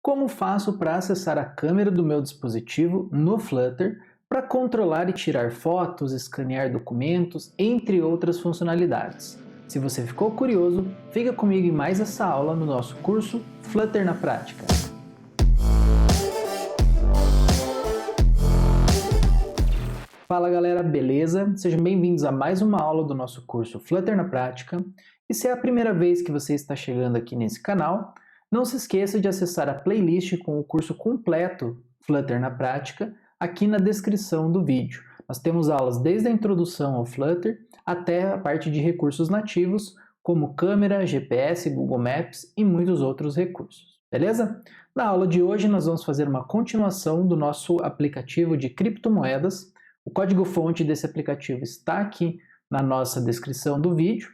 Como faço para acessar a câmera do meu dispositivo no Flutter para controlar e tirar fotos, escanear documentos, entre outras funcionalidades? Se você ficou curioso, fica comigo em mais essa aula no nosso curso Flutter na Prática. Fala galera, beleza? Sejam bem-vindos a mais uma aula do nosso curso Flutter na Prática. E se é a primeira vez que você está chegando aqui nesse canal, não se esqueça de acessar a playlist com o curso completo Flutter na Prática aqui na descrição do vídeo. Nós temos aulas desde a introdução ao Flutter até a parte de recursos nativos, como câmera, GPS, Google Maps e muitos outros recursos, beleza? Na aula de hoje nós vamos fazer uma continuação do nosso aplicativo de criptomoedas. O código-fonte desse aplicativo está aqui na nossa descrição do vídeo.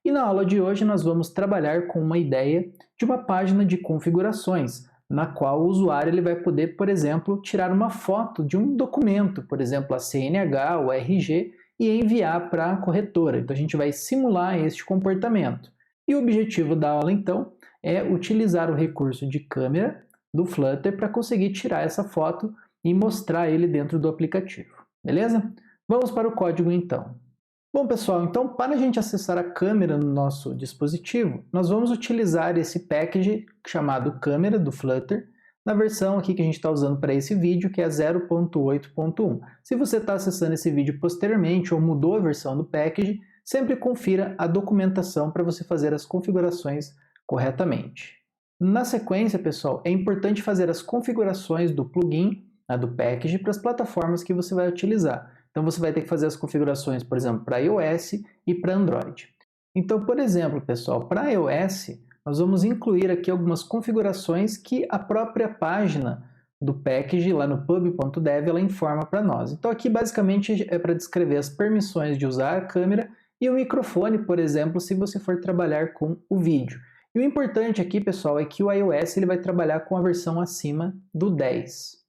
E na aula de hoje nós vamos trabalhar com uma ideia de uma página de configurações, na qual o usuário ele vai poder, por exemplo, tirar uma foto de um documento, por exemplo, a CNH ou RG, e enviar para a corretora. Então a gente vai simular este comportamento. E o objetivo da aula, então, é utilizar o recurso de câmera do Flutter para conseguir tirar essa foto e mostrar ele dentro do aplicativo. Beleza? Vamos para o código então. Bom pessoal, então para a gente acessar a câmera no nosso dispositivo, nós vamos utilizar esse package chamado câmera do Flutter, na versão aqui que a gente está usando para esse vídeo, que é 0.8.1. Se você está acessando esse vídeo posteriormente ou mudou a versão do package, sempre confira a documentação para você fazer as configurações corretamente. Na sequência, pessoal, é importante fazer as configurações do plugin, do package, para as plataformas que você vai utilizar. Então você vai ter que fazer as configurações, por exemplo, para iOS e para Android. Então, por exemplo, pessoal, para iOS, nós vamos incluir aqui algumas configurações que a própria página do package, lá no pub.dev, ela informa para nós. Então aqui basicamente é para descrever as permissões de usar a câmera e o microfone, por exemplo, se você for trabalhar com o vídeo. E o importante aqui, pessoal, é que o iOS ele vai trabalhar com a versão acima do 10.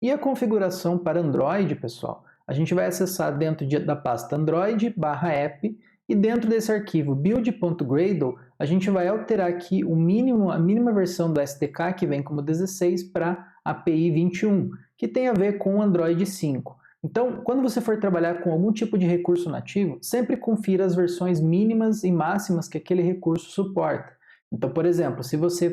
E a configuração para Android, pessoal, a gente vai acessar dentro da pasta Android/app e dentro desse arquivo build.gradle a gente vai alterar aqui a mínima versão do SDK que vem como 16 para API 21, que tem a ver com o Android 5. Então, quando você for trabalhar com algum tipo de recurso nativo, sempre confira as versões mínimas e máximas que aquele recurso suporta. Então, por exemplo, se você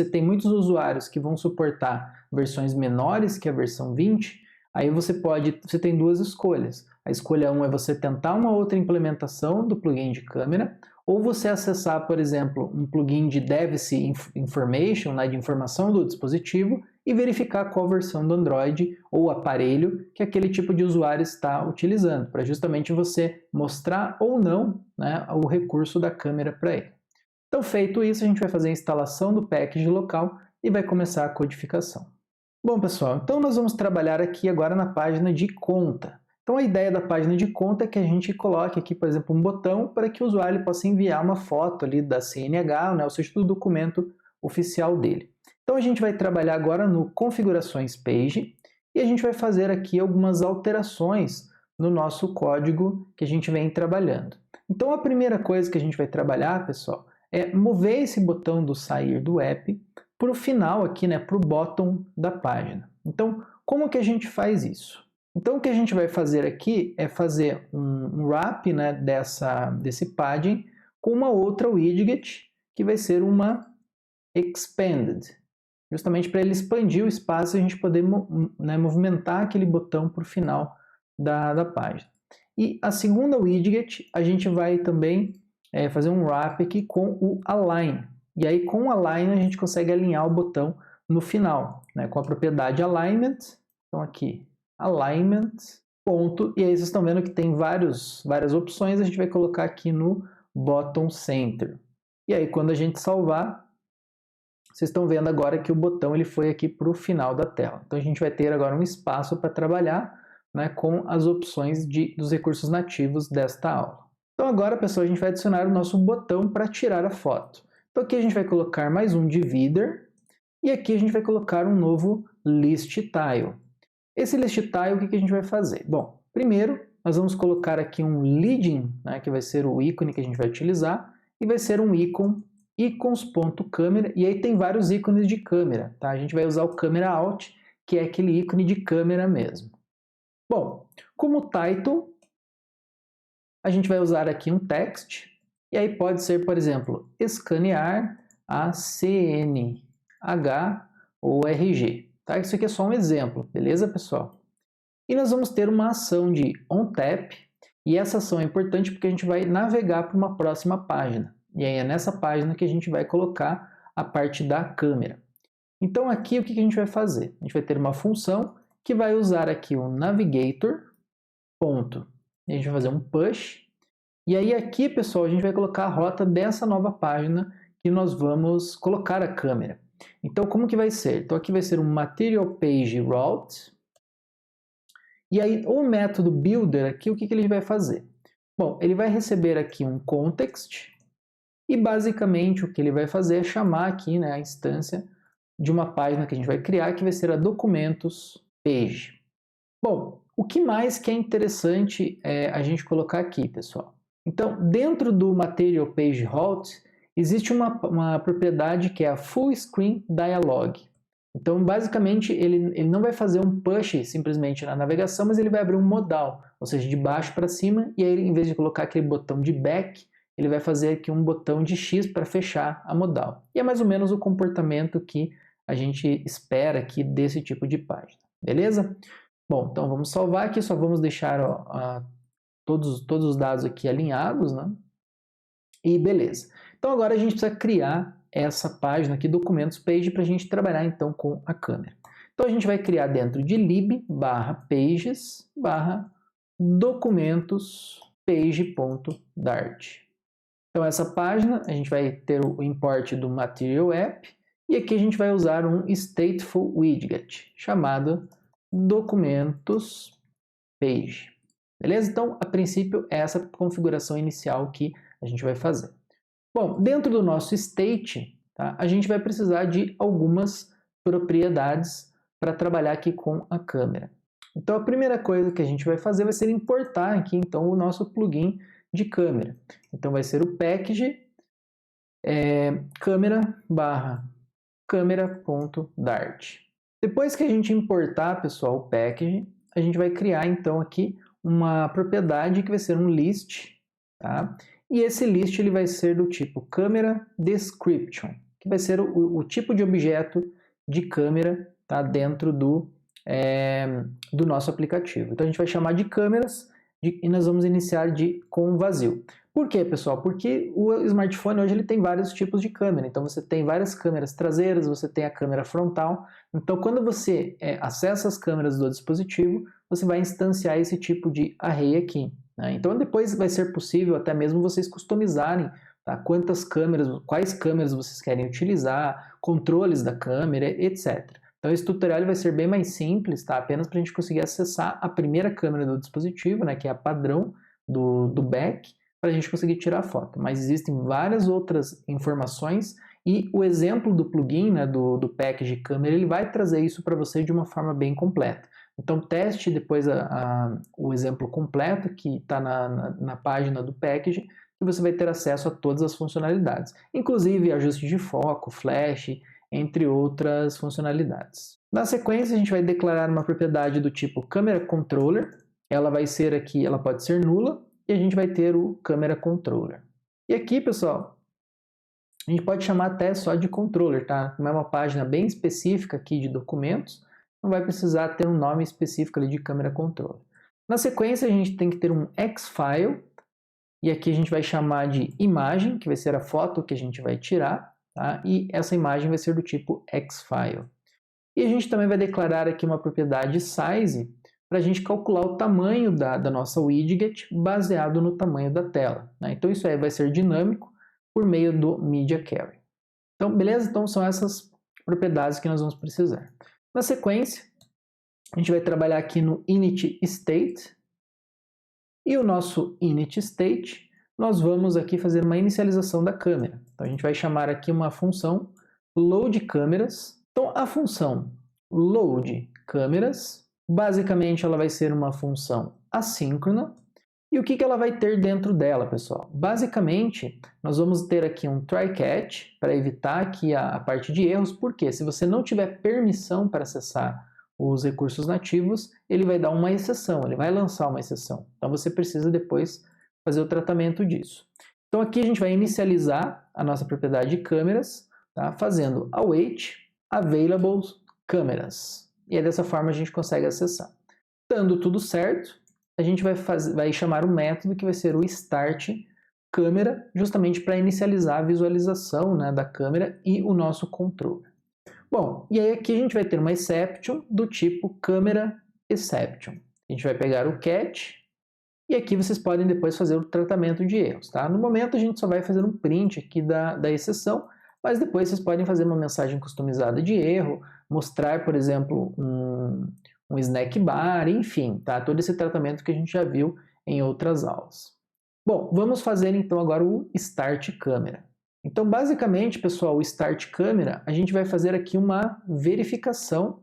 tem muitos usuários que vão suportar versões menores que a versão 20, aí você tem duas escolhas. A escolha 1 é você tentar uma outra implementação do plugin de câmera, ou você acessar, por exemplo, um plugin de Device Information, né, de informação do dispositivo, e verificar qual versão do Android ou aparelho que aquele tipo de usuário está utilizando, para justamente você mostrar ou não, né, o recurso da câmera para ele. Então, feito isso, a gente vai fazer a instalação do package local e vai começar a codificação. Bom, pessoal, então nós vamos trabalhar aqui agora na página de conta. Então, a ideia da página de conta é que a gente coloque aqui, por exemplo, um botão para que o usuário possa enviar uma foto ali da CNH, né, ou seja, do documento oficial dele. Então, a gente vai trabalhar agora no Configurações Page e a gente vai fazer aqui algumas alterações no nosso código que a gente vem trabalhando. Então, a primeira coisa que a gente vai trabalhar, pessoal, é mover esse botão do sair do app para o final aqui, né, para o bottom da página. Então, como que a gente faz isso? Então, o que a gente vai fazer aqui é fazer um wrap, né, desse padding com uma outra widget, que vai ser uma expanded, justamente para ele expandir o espaço e a gente poder movimentar aquele botão para o final da página. E a segunda widget, a gente vai também fazer um wrap aqui com o align. E aí com o align a gente consegue alinhar o botão no final, né, com a propriedade alignment. Então aqui, alignment, ponto. E aí vocês estão vendo que tem várias opções, a gente vai colocar aqui no bottom center. E aí quando a gente salvar, vocês estão vendo agora que o botão ele foi aqui para o final da tela. Então a gente vai ter agora um espaço para trabalhar, né, com as opções dos recursos nativos desta aula. Então agora, pessoal, a gente vai adicionar o nosso botão para tirar a foto. Então aqui a gente vai colocar mais um divider e aqui a gente vai colocar um novo list tile. Esse list tile, o que a gente vai fazer? Bom, primeiro nós vamos colocar aqui um leading, né, que vai ser o ícone que a gente vai utilizar, e vai ser um ícone icons.câmera, e aí tem vários ícones de câmera, tá? A gente vai usar o câmera alt, que é aquele ícone de câmera mesmo. Bom, como title, a gente vai usar aqui um text, e aí pode ser, por exemplo, escanear a CNH ou RG, tá? Isso aqui é só um exemplo, beleza, pessoal? E nós vamos ter uma ação de onTap, e essa ação é importante porque a gente vai navegar para uma próxima página. E aí é nessa página que a gente vai colocar a parte da câmera. Então aqui o que a gente vai fazer? A gente vai ter uma função que vai usar aqui o navigator, ponto. E a gente vai fazer um push. E aí aqui, pessoal, a gente vai colocar a rota dessa nova página que nós vamos colocar a câmera. Então como que vai ser? Então aqui vai ser um material page route. E aí o método builder aqui, o que ele vai fazer? Bom, ele vai receber aqui um context e basicamente o que ele vai fazer é chamar aqui, né, a instância de uma página que a gente vai criar, que vai ser a documentos page. Bom, o que mais que é interessante a gente colocar aqui, pessoal? Então, dentro do material page route, existe uma propriedade que é a full screen dialog. Então, basicamente, ele não vai fazer um push simplesmente na navegação, mas ele vai abrir um modal, ou seja, de baixo para cima, e aí, em vez de colocar aquele botão de back, ele vai fazer aqui um botão de X para fechar a modal. E é mais ou menos o comportamento que a gente espera aqui desse tipo de página, beleza? Bom, então vamos salvar aqui, só vamos deixar todos os dados aqui alinhados, né? E beleza. Então agora a gente precisa criar essa página aqui, documentos page, para a gente trabalhar então com a câmera. Então a gente vai criar dentro de lib/pages/ documentos page.dart. Então essa página a gente vai ter o import do material app e aqui a gente vai usar um stateful widget chamado documentos page. Beleza? Então, a princípio, é essa configuração inicial que a gente vai fazer. Bom, dentro do nosso state, tá, a gente vai precisar de algumas propriedades para trabalhar aqui com a câmera. Então, a primeira coisa que a gente vai fazer vai ser importar aqui, então, o nosso plugin de câmera. Então, vai ser o package câmera/câmera.dart. Depois que a gente importar, pessoal, o package, a gente vai criar, então, aqui uma propriedade que vai ser um list, tá? E esse list ele vai ser do tipo câmera description, que vai ser o tipo de objeto de câmera, tá, dentro do nosso aplicativo. Então a gente vai chamar de câmeras e nós vamos iniciar com vazio. Por quê, pessoal? Porque o smartphone hoje ele tem vários tipos de câmera. Então você tem várias câmeras traseiras, você tem a câmera frontal. Então quando você acessa as câmeras do dispositivo, você vai instanciar esse tipo de array aqui, né? Então depois vai ser possível até mesmo vocês customizarem, tá, quantas câmeras, quais câmeras vocês querem utilizar, controles da câmera, etc. Então esse tutorial vai ser bem mais simples, tá? Apenas para a gente conseguir acessar a primeira câmera do dispositivo, né, que é a padrão do back, para a gente conseguir tirar a foto. Mas existem várias outras informações e o exemplo do plugin, né, do package câmera, ele vai trazer isso para você de uma forma bem completa. Então teste depois o exemplo completo que está na página do package e você vai ter acesso a todas as funcionalidades, inclusive ajuste de foco, flash, entre outras funcionalidades. Na sequência a gente vai declarar uma propriedade do tipo camera controller, ela vai ser aqui, ela pode ser nula e a gente vai ter o camera controller. E aqui, pessoal, a gente pode chamar até só de controller, tá? Como é uma página bem específica aqui de documentos, não vai precisar ter um nome específico ali de câmera controller. Na sequência, a gente tem que ter um Xfile, e aqui a gente vai chamar de imagem, que vai ser a foto que a gente vai tirar, tá? E essa imagem vai ser do tipo Xfile. E a gente também vai declarar aqui uma propriedade size, para a gente calcular o tamanho da nossa widget baseado no tamanho da tela, né? Então isso aí vai ser dinâmico por meio do Media Query. Então, beleza? Então são essas propriedades que nós vamos precisar. Na sequência, a gente vai trabalhar aqui no init state. E o nosso init state, nós vamos aqui fazer uma inicialização da câmera. Então a gente vai chamar aqui uma função load câmeras. Então a função load câmeras, basicamente ela vai ser uma função assíncrona. E o que ela vai ter dentro dela, pessoal? Basicamente, nós vamos ter aqui um try-catch para evitar aqui a parte de erros, porque se você não tiver permissão para acessar os recursos nativos, ele vai dar uma exceção, ele vai lançar uma exceção. Então você precisa depois fazer o tratamento disso. Então aqui a gente vai inicializar a nossa propriedade de câmeras, tá? Fazendo await available câmeras. E aí dessa forma a gente consegue acessar. Dando tudo certo, a gente vai chamar um método que vai ser o start câmera, justamente para inicializar a visualização, né, da câmera e o nosso controle. Bom, e aí aqui a gente vai ter uma exception do tipo câmera exception. A gente vai pegar o catch e aqui vocês podem depois fazer o tratamento de erros, tá? No momento a gente só vai fazer um print aqui da exceção, mas depois vocês podem fazer uma mensagem customizada de erro, mostrar, por exemplo, um snack bar, enfim, tá? Todo esse tratamento que a gente já viu em outras aulas. Bom, vamos fazer então agora o Start Câmera. Então, basicamente, pessoal, o Start Câmera, a gente vai fazer aqui uma verificação.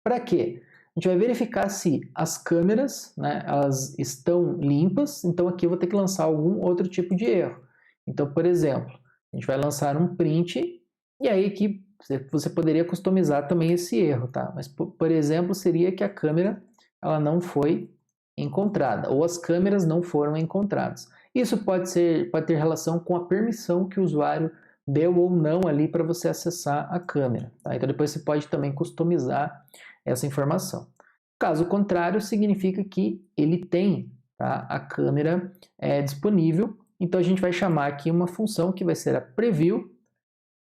Para quê? A gente vai verificar se as câmeras, né, elas estão limpas, então aqui eu vou ter que lançar algum outro tipo de erro. Então, por exemplo, a gente vai lançar um print, e aí aqui você poderia customizar também esse erro, tá? Mas, por exemplo, seria que a câmera ela não foi encontrada, ou as câmeras não foram encontradas. Isso pode ter relação com a permissão que o usuário deu ou não ali para você acessar a câmera, tá? Então depois você pode também customizar essa informação. Caso contrário, significa que ele tem, tá, a câmera disponível. Então a gente vai chamar aqui uma função que vai ser a preview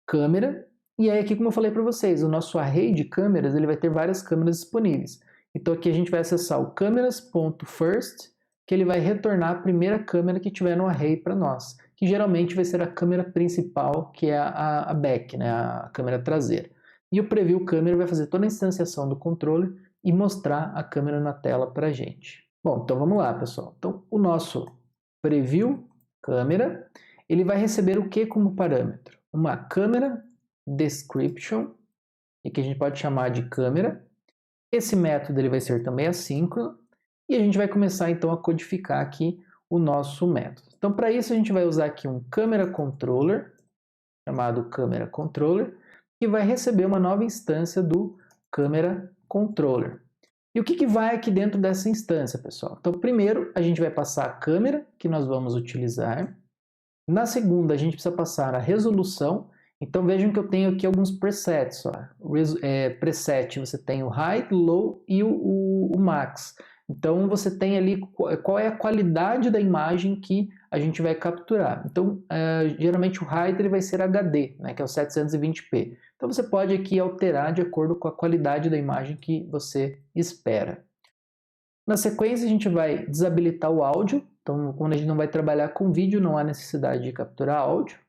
câmera. E aí aqui, como eu falei para vocês, o nosso array de câmeras ele vai ter várias câmeras disponíveis. Então aqui a gente vai acessar o câmeras.first, que ele vai retornar a primeira câmera que tiver no array para nós, que geralmente vai ser a câmera principal, que é a back, né, a câmera traseira. E o preview câmera vai fazer toda a instanciação do controller e mostrar a câmera na tela para a gente. Bom, então vamos lá, pessoal. Então o nosso preview câmera, ele vai receber o que como parâmetro? Uma câmera description, e que a gente pode chamar de câmera. Esse método ele vai ser também assíncrono, e a gente vai começar então a codificar aqui o nosso método. Então para isso a gente vai usar aqui um câmera controller, chamado câmera controller, que vai receber uma nova instância do câmera controller. E o que vai aqui dentro dessa instância, pessoal? Então primeiro a gente vai passar a câmera que nós vamos utilizar. Na segunda a gente precisa passar a resolução. Então vejam que eu tenho aqui alguns presets. Ó. Preset, você tem o High, Low e o Max. Então você tem ali qual é a qualidade da imagem que a gente vai capturar. Então geralmente o High ele vai ser HD, né, que é o 720p. Então você pode aqui alterar de acordo com a qualidade da imagem que você espera. Na sequência a gente vai desabilitar o áudio. Então quando a gente não vai trabalhar com vídeo, não há necessidade de capturar áudio.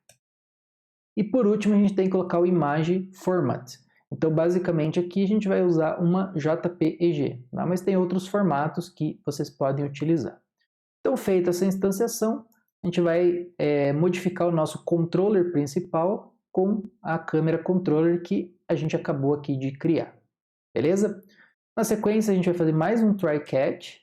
E por último, a gente tem que colocar o image format. Então, basicamente, aqui a gente vai usar uma JPEG, tá? Mas tem outros formatos que vocês podem utilizar. Então, feita essa instanciação, a gente vai modificar o nosso controller principal com a câmera controller que a gente acabou aqui de criar. Beleza? Na sequência, a gente vai fazer mais um try catch,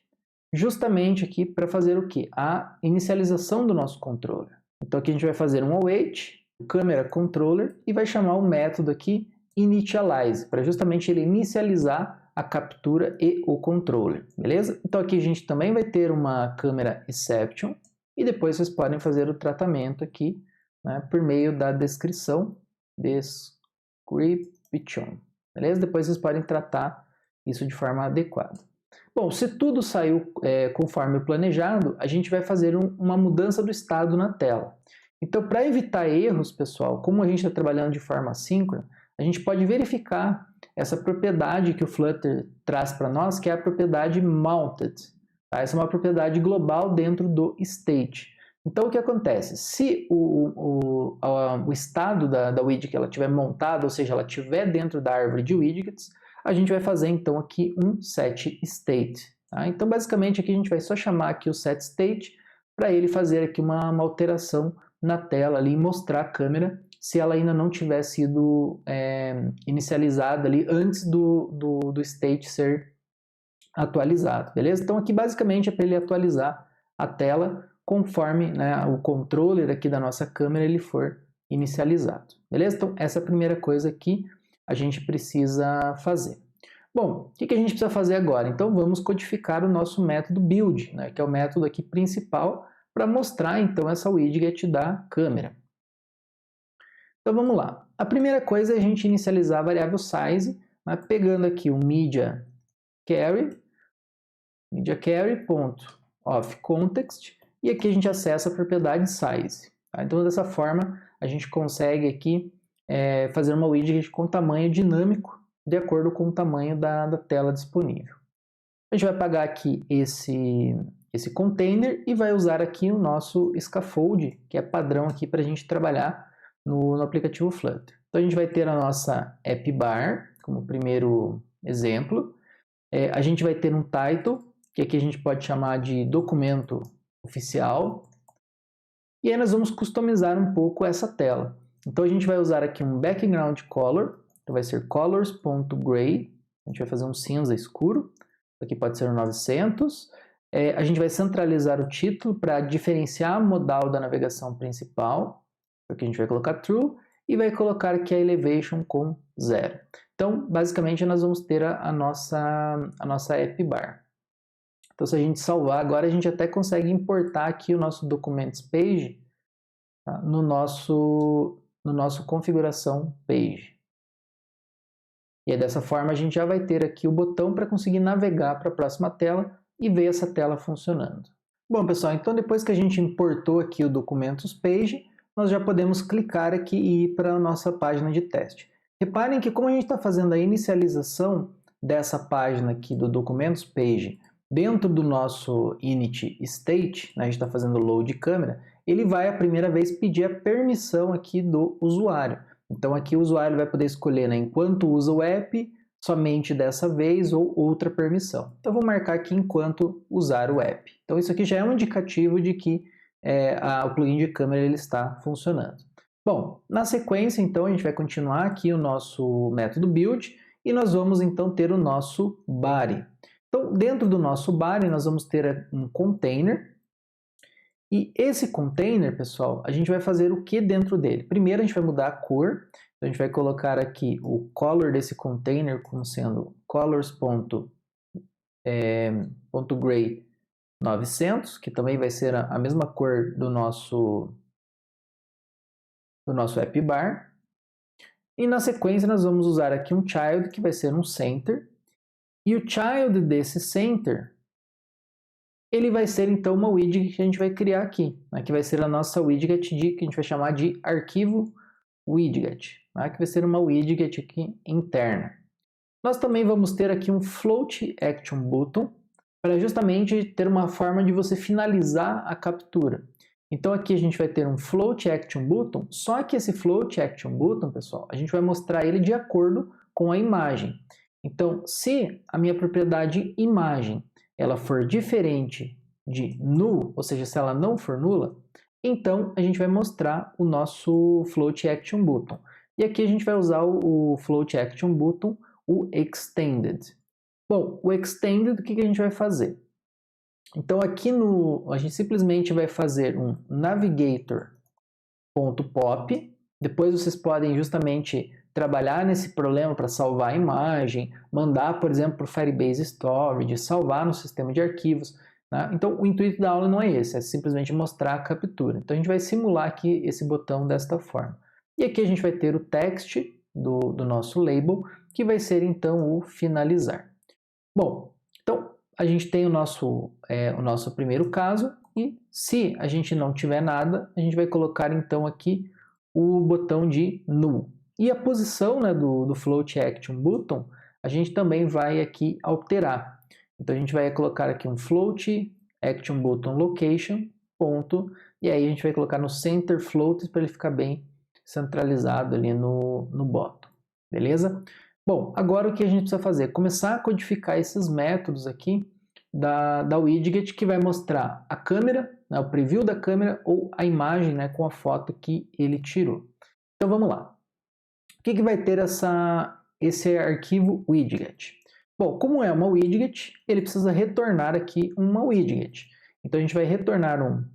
justamente aqui para fazer o quê? A inicialização do nosso controller. Então, aqui a gente vai fazer um await, câmera controller, e vai chamar o método aqui initialize, para justamente ele inicializar a captura e o controller, beleza? Então aqui a gente também vai ter uma câmera exception, e depois vocês podem fazer o tratamento aqui, né, por meio da descrição, description, beleza? Depois vocês podem tratar isso de forma adequada. Bom, se tudo saiu conforme o planejado, a gente vai fazer uma mudança do estado na tela. Então, para evitar erros, pessoal, como a gente está trabalhando de forma assíncrona, a gente pode verificar essa propriedade que o Flutter traz para nós, que é a propriedade mounted. Tá? Essa é uma propriedade global dentro do state. Então, o que acontece? Se o estado da widget ela estiver montada, ou seja, ela estiver dentro da árvore de widgets, a gente vai fazer então aqui um setState. Tá? Então, basicamente, aqui a gente vai só chamar aqui o setState para ele fazer aqui uma alteração na tela ali e mostrar a câmera se ela ainda não tiver sido inicializada ali antes do state ser atualizado, beleza? Então aqui basicamente é para ele atualizar a tela conforme, né, o controller aqui da nossa câmera ele for inicializado. Beleza? Então, essa é a primeira coisa que a gente precisa fazer. Bom, o que a gente precisa fazer agora? Então, vamos codificar o nosso método build, né, que é o método aqui principal para mostrar, então, essa widget da câmera. Então, vamos lá. A primeira coisa é a gente inicializar a variável size, né, pegando aqui o media carry.ofContext, e aqui a gente acessa a propriedade size. Tá? Então, dessa forma, a gente consegue aqui fazer uma widget com tamanho dinâmico, de acordo com o tamanho da tela disponível. A gente vai apagar aqui esse container e vai usar aqui o nosso scaffold, que é padrão aqui para a gente trabalhar no aplicativo Flutter. Então, a gente vai ter a nossa app bar, como primeiro exemplo. A gente vai ter um title, que aqui a gente pode chamar de documento oficial. E aí nós vamos customizar um pouco essa tela. Então a gente vai usar aqui um background color, então vai ser colors.gray, a gente vai fazer um cinza escuro, aqui pode ser um 900. A gente vai centralizar o título para diferenciar o modal da navegação principal, aqui a gente vai colocar true, e vai colocar aqui a elevation com 0. Então, basicamente, nós vamos ter a nossa app bar. Então, se a gente salvar, agora a gente até consegue importar aqui o nosso Documents Page, tá, no nosso configuração page. E aí, dessa forma, a gente já vai ter aqui o botão para conseguir navegar para a próxima tela e ver essa tela funcionando. Bom, pessoal, então depois que a gente importou aqui o Documentos Page, nós já podemos clicar aqui e ir para a nossa página de teste. Reparem que como a gente está fazendo a inicialização dessa página aqui do Documentos Page dentro do nosso init state, né, a gente está fazendo load câmera, ele vai a primeira vez pedir a permissão aqui do usuário. Então aqui o usuário vai poder escolher, né, enquanto usa o app, somente dessa vez ou outra permissão. Então eu vou marcar aqui enquanto usar o app. Então isso aqui já é um indicativo de que o plugin de câmera ele está funcionando. Bom, na sequência então a gente vai continuar aqui o nosso método build e nós vamos então ter o nosso body. Então dentro do nosso body nós vamos ter um container e esse container, pessoal, a gente vai fazer o que dentro dele? Primeiro a gente vai mudar a cor, então a gente vai colocar aqui o color desse container como sendo colors.gray 900, que também vai ser a mesma cor do nosso app bar. E na sequência nós vamos usar aqui um child, que vai ser um center. E o child desse center, ele vai ser então uma widget que a gente vai criar aqui, né, que vai ser a nossa widget que a gente vai chamar de arquivo widget, né, que vai ser uma widget aqui interna. Nós também vamos ter aqui um float action button, para justamente ter uma forma de você finalizar a captura. Então aqui a gente vai ter um float action button, só que esse float action button, pessoal, a gente vai mostrar ele de acordo com a imagem. Então, se a minha propriedade imagem ela for diferente de null, ou seja, se ela não for nula, então a gente vai mostrar o nosso float action button. E aqui a gente vai usar o float action button, o extended. Bom, o extended, o que a gente vai fazer? Então aqui a gente simplesmente vai fazer um navigator.pop, depois vocês podem justamente trabalhar nesse problema para salvar a imagem, mandar, por exemplo, para o Firebase Storage, salvar no sistema de arquivos. Né? Então o intuito da aula não é esse, é simplesmente mostrar a captura. Então a gente vai simular aqui esse botão desta forma. E aqui a gente vai ter o text do nosso label, que vai ser então o finalizar. Bom, então a gente tem o nosso primeiro caso e se a gente não tiver nada, a gente vai colocar então aqui o botão de null. E a posição, né, do float action button, a gente também vai aqui alterar. Então a gente vai colocar aqui um float action button location, ponto, e aí a gente vai colocar no center float para ele ficar bem centralizado ali no bottom, beleza? Bom, agora o que a gente precisa fazer? Começar a codificar esses métodos aqui da widget que vai mostrar a câmera, né, o preview da câmera ou a imagem, né, com a foto que ele tirou. Então vamos lá. O que vai ter esse arquivo widget? Bom, como é uma widget, ele precisa retornar aqui uma widget. Então a gente vai retornar um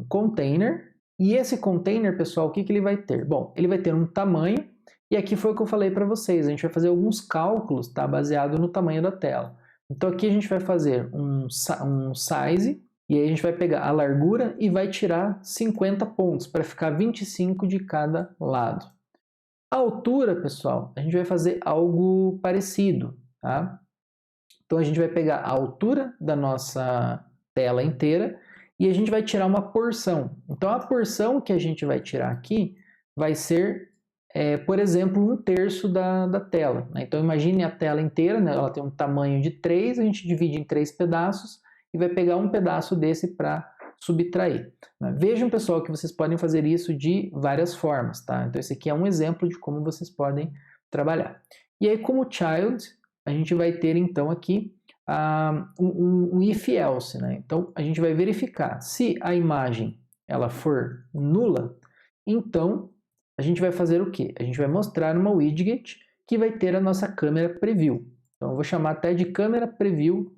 container, e esse container, pessoal, o que ele vai ter? Bom, ele vai ter um tamanho, e aqui foi o que eu falei para vocês, a gente vai fazer alguns cálculos, tá, baseado no tamanho da tela. Então aqui a gente vai fazer um size, e aí a gente vai pegar a largura e vai tirar 50 pontos, para ficar 25 de cada lado. A altura, pessoal, a gente vai fazer algo parecido, tá? Então a gente vai pegar a altura da nossa tela inteira e a gente vai tirar uma porção. Então a porção que a gente vai tirar aqui vai ser, por exemplo, 1/3 da tela, né? Então imagine a tela inteira, né? Ela tem um tamanho de 3, a gente divide em 3 pedaços e vai pegar um pedaço desse para subtrair, né? Vejam, pessoal, que vocês podem fazer isso de várias formas, tá? Então esse aqui é um exemplo de como vocês podem trabalhar. E aí, como child, a gente vai ter então aqui um if-else, né? Então a gente vai verificar se a imagem ela for nula, então a gente vai fazer o quê? A gente vai mostrar uma widget que vai ter a nossa câmera preview. Então eu vou chamar até de câmera preview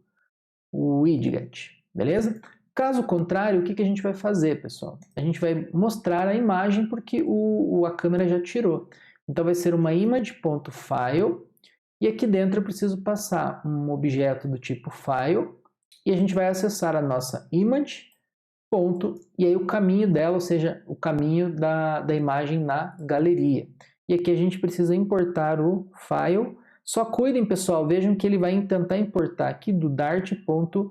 widget, beleza? Caso contrário, o que a gente vai fazer, pessoal? A gente vai mostrar a imagem porque a câmera já tirou. Então vai ser uma image.file, e aqui dentro eu preciso passar um objeto do tipo file, e a gente vai acessar a nossa image, ponto, e aí o caminho dela, ou seja, o caminho da imagem na galeria. E aqui a gente precisa importar o file. Só cuidem, pessoal, vejam que ele vai tentar importar aqui do dart.html,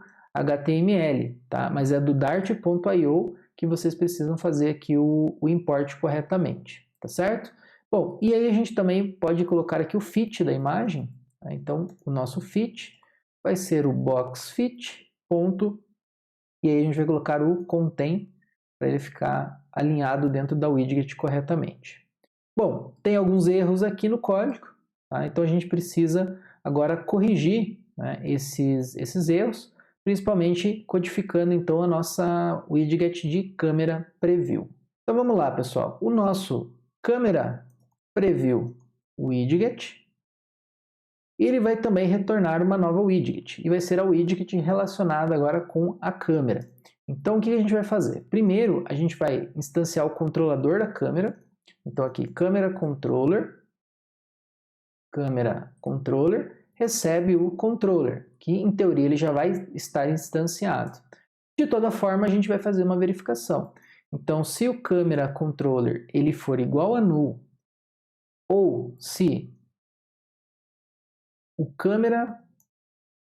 tá? Mas é do dart.io que vocês precisam fazer aqui o import corretamente, tá certo? Bom, e aí a gente também pode colocar aqui o fit da imagem, tá? Então o nosso fit vai ser o boxFit, ponto, e aí a gente vai colocar o contain para ele ficar alinhado dentro da widget corretamente. Bom, tem alguns erros aqui no código, tá? Então a gente precisa agora corrigir, né, esses erros, principalmente codificando então a nossa widget de câmera preview. Então vamos lá, pessoal. O nosso câmera preview widget, ele vai também retornar uma nova widget, e vai ser a widget relacionada agora com a câmera. Então o que a gente vai fazer? Primeiro a gente vai instanciar o controlador da câmera. Então aqui, câmera controller recebe o controller, que em teoria ele já vai estar instanciado. De toda forma, a gente vai fazer uma verificação. Então, se o câmera controller ele for igual a null, ou se o câmera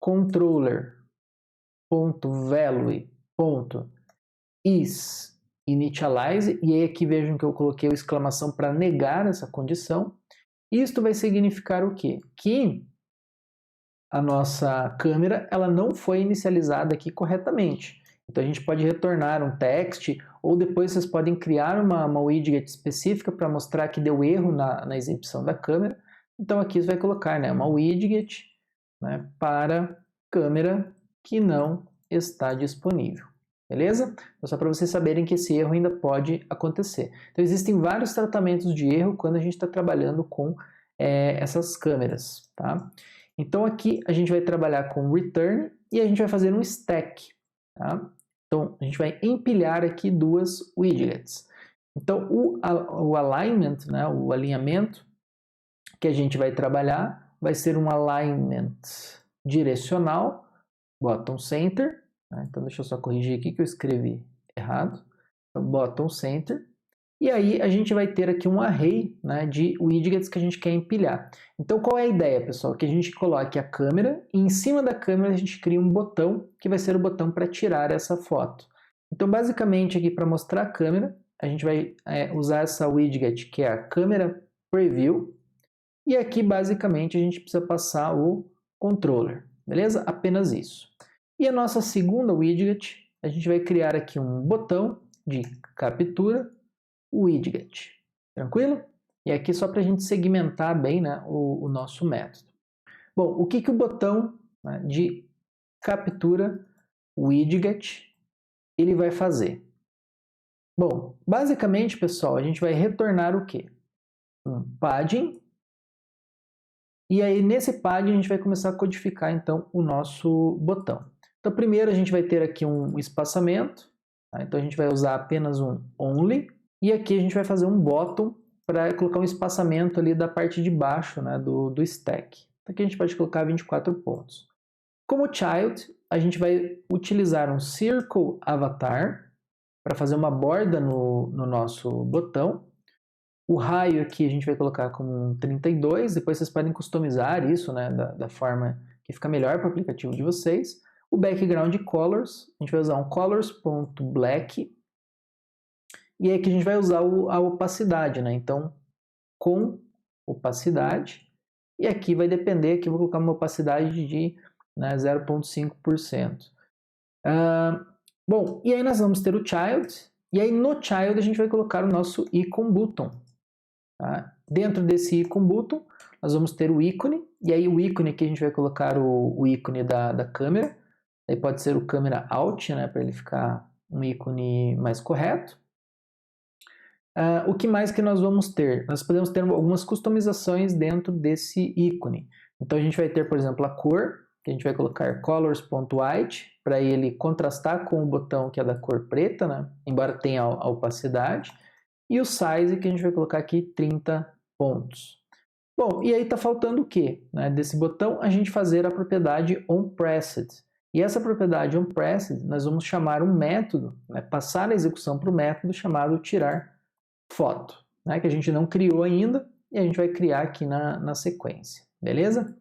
controller.value.is initialize, e aí aqui vejam que eu coloquei a exclamação para negar essa condição. Isto vai significar o quê? Que a nossa câmera ela não foi inicializada aqui corretamente. Então a gente pode retornar um text, ou depois vocês podem criar uma widget específica para mostrar que deu erro na exibição da câmera. Então aqui você vai colocar, né, uma widget, né, para câmera que não está disponível. Beleza? Então, só para vocês saberem que esse erro ainda pode acontecer. Então existem vários tratamentos de erro quando a gente está trabalhando com essas câmeras, tá? Então aqui a gente vai trabalhar com return e a gente vai fazer um stack, tá? Então a gente vai empilhar aqui duas widgets. Então o alignment, né, o alinhamento que a gente vai trabalhar vai ser um alignment direcional, bottom center, né? Então deixa eu só corrigir aqui que eu escrevi errado. Então, bottom center. E aí a gente vai ter aqui um array, né, de widgets que a gente quer empilhar. Então qual é a ideia, pessoal? Que a gente coloque a câmera e em cima da câmera a gente cria um botão que vai ser o botão para tirar essa foto. Então basicamente aqui para mostrar a câmera, a gente vai usar essa widget que é a câmera preview, e aqui basicamente a gente precisa passar o controller, beleza? Apenas isso. E a nossa segunda widget, a gente vai criar aqui um botão de captura widget, tranquilo? E aqui só para a gente segmentar bem, né, o nosso método. Bom, o que o botão, né, de captura widget ele vai fazer? Bom, basicamente, pessoal, a gente vai retornar o quê? Um padding, e aí nesse padding a gente vai começar a codificar então o nosso botão. Então, primeiro a gente vai ter aqui um espaçamento, tá? Então a gente vai usar apenas um only, e aqui a gente vai fazer um bottom para colocar um espaçamento ali da parte de baixo, né, do stack. Então aqui a gente pode colocar 24 pontos. Como child, a gente vai utilizar um circle avatar para fazer uma borda no nosso botão. O raio aqui a gente vai colocar como um 32, depois vocês podem customizar isso, né, da forma que fica melhor para o aplicativo de vocês. O background colors, a gente vai usar um colors.black, e aqui a gente vai usar a opacidade, né, então com opacidade, e aqui vai depender, aqui eu vou colocar uma opacidade de, né, 0,5%. Bom, e aí nós vamos ter o child, e aí no child a gente vai colocar o nosso icon button. Tá? Dentro desse icon button, nós vamos ter o ícone, e aí o ícone aqui a gente vai colocar o ícone da câmera, aí pode ser o câmera alt, né, para ele ficar um ícone mais correto. O que mais que nós vamos ter? Nós podemos ter algumas customizações dentro desse ícone. Então a gente vai ter, por exemplo, a cor, que a gente vai colocar colors.white, para ele contrastar com o botão que é da cor preta, né? Embora tenha a opacidade. E o size, que a gente vai colocar aqui 30 pontos. Bom, e aí está faltando o quê? Né? Desse botão, a gente fazer a propriedade onPressed. E essa propriedade onPressed, nós vamos chamar um método, né? Passar a execução para o método chamado tirar foto, né, que a gente não criou ainda, e a gente vai criar aqui na sequência, beleza?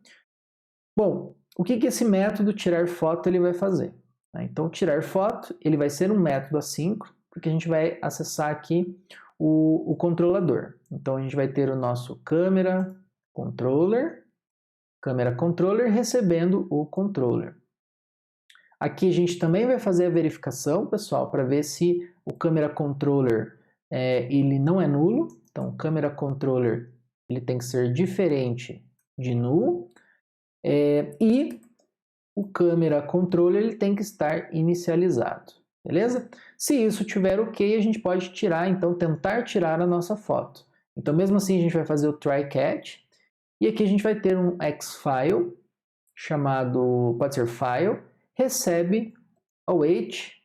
Bom, o que esse método tirar foto ele vai fazer? Então, tirar foto, ele vai ser um método assíncrono, porque a gente vai acessar aqui o controlador. Então, a gente vai ter o nosso câmera controller recebendo o controller. Aqui a gente também vai fazer a verificação, pessoal, para ver se o câmera controller ele não é nulo. Então, o câmera controller ele tem que ser diferente de null. E o câmera controller ele tem que estar inicializado, beleza? Se isso tiver ok, a gente pode tirar, então tentar tirar a nossa foto. Então, mesmo assim, a gente vai fazer o try catch. E aqui a gente vai ter um xFile, chamado, pode ser file, recebe await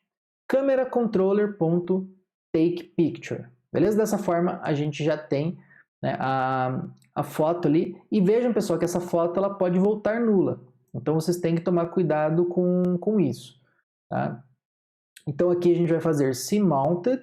camera controller.takePicture. Beleza? Dessa forma a gente já tem, né, a foto ali. E vejam, pessoal, que essa foto ela pode voltar nula. Então vocês têm que tomar cuidado com isso. Tá? Então aqui a gente vai fazer seMounted,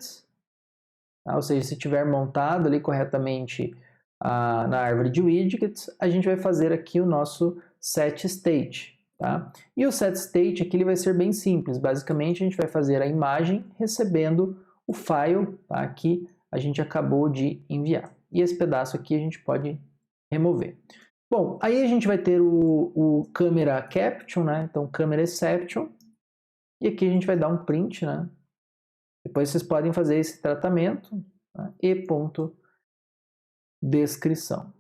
tá? Ou seja, se tiver montado ali corretamente na árvore de widgets, a gente vai fazer aqui o nosso setState. Tá? E o setState aqui ele vai ser bem simples. Basicamente a gente vai fazer a imagem recebendo o file, tá, que a gente acabou de enviar. E esse pedaço aqui a gente pode remover. Bom, aí a gente vai ter o camera caption, né? Então camera exception. E aqui a gente vai dar um print, né? Depois vocês podem fazer esse tratamento, tá? E.descrição.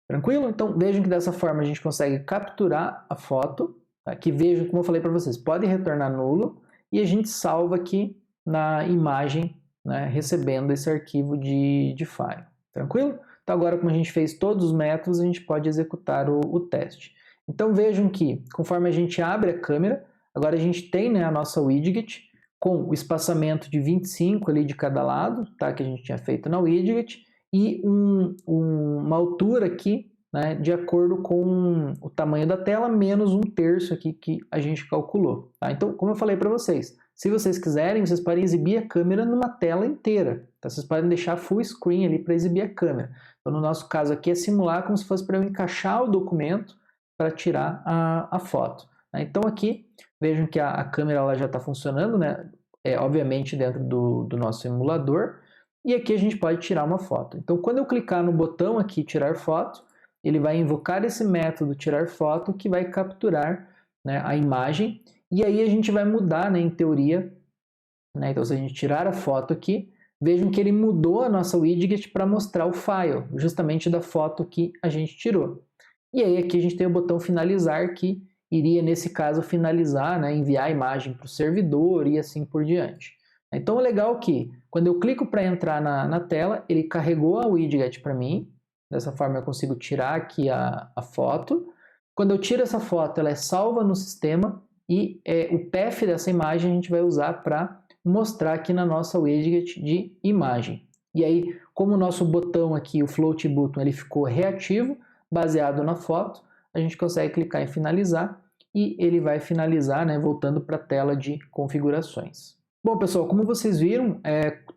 Tranquilo? Então vejam que dessa forma a gente consegue capturar a foto. Aqui vejam, como eu falei para vocês, pode retornar nulo e a gente salva aqui na imagem, né, recebendo esse arquivo de file. Tranquilo? Então agora, como a gente fez todos os métodos, a gente pode executar o teste. Então vejam que, conforme a gente abre a câmera, agora a gente tem, né, a nossa widget com o espaçamento de 25 ali de cada lado, tá, que a gente tinha feito na widget, e uma altura aqui, né, de acordo com o tamanho da tela, menos 1/3 aqui que a gente calculou. Tá? Então, como eu falei para vocês, se vocês quiserem, vocês podem exibir a câmera numa tela inteira. Tá? Vocês podem deixar full screen ali para exibir a câmera. Então, no nosso caso aqui, é simular como se fosse para eu encaixar o documento para tirar a foto. Tá? Então, aqui, vejam que a câmera ela já está funcionando, né? Obviamente dentro do nosso emulador. E aqui a gente pode tirar uma foto. Então, quando eu clicar no botão aqui, tirar foto, ele vai invocar esse método tirar foto que vai capturar, né, a imagem. E aí a gente vai mudar, né, em teoria. Né, então, se a gente tirar a foto aqui, vejam que ele mudou a nossa widget para mostrar o file, justamente da foto que a gente tirou. E aí aqui a gente tem o botão finalizar, que iria, nesse caso, finalizar, né, enviar a imagem para o servidor e assim por diante. Então, é legal que, quando eu clico para entrar na tela, ele carregou a widget para mim. Dessa forma, eu consigo tirar aqui a foto. Quando eu tiro essa foto, ela é salva no sistema. e o path dessa imagem a gente vai usar para mostrar aqui na nossa widget de imagem. E aí, como o nosso botão aqui, o Float Button, ele ficou reativo, baseado na foto, a gente consegue clicar em finalizar e ele vai finalizar, né, voltando para a tela de configurações. Bom, pessoal, como vocês viram,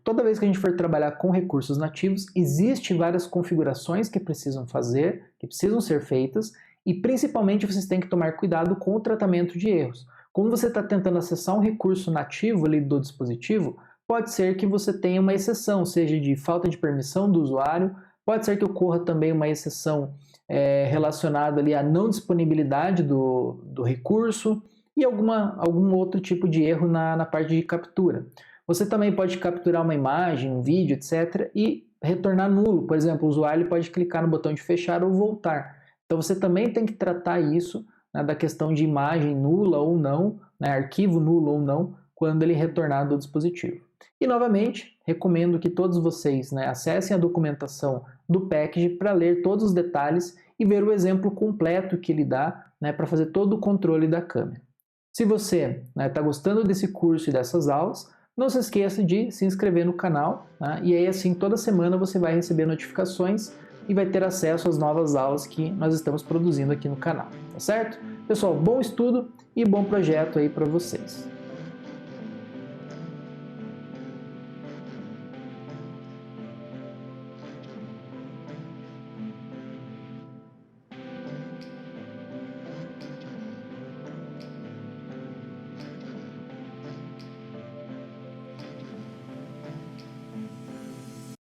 toda vez que a gente for trabalhar com recursos nativos, existem várias configurações que precisam ser feitas, e principalmente vocês têm que tomar cuidado com o tratamento de erros. Como você está tentando acessar um recurso nativo ali do dispositivo, pode ser que você tenha uma exceção, seja de falta de permissão do usuário, pode ser que ocorra também uma exceção relacionada ali à não disponibilidade do recurso e algum outro tipo de erro na parte de captura. Você também pode capturar uma imagem, um vídeo, etc. e retornar nulo. Por exemplo, o usuário pode clicar no botão de fechar ou voltar. Então você também tem que tratar isso, né, da questão de imagem nula ou não, né, arquivo nulo ou não, quando ele retornar do dispositivo. E novamente, recomendo que todos vocês, né, acessem a documentação do package para ler todos os detalhes e ver o exemplo completo que ele dá, né, para fazer todo o controle da câmera. Se você está gostando desse curso e dessas aulas, não se esqueça de se inscrever no canal, né, e aí assim toda semana você vai receber notificações e vai ter acesso às novas aulas que nós estamos produzindo aqui no canal, tá certo? Pessoal, bom estudo e bom projeto aí para vocês.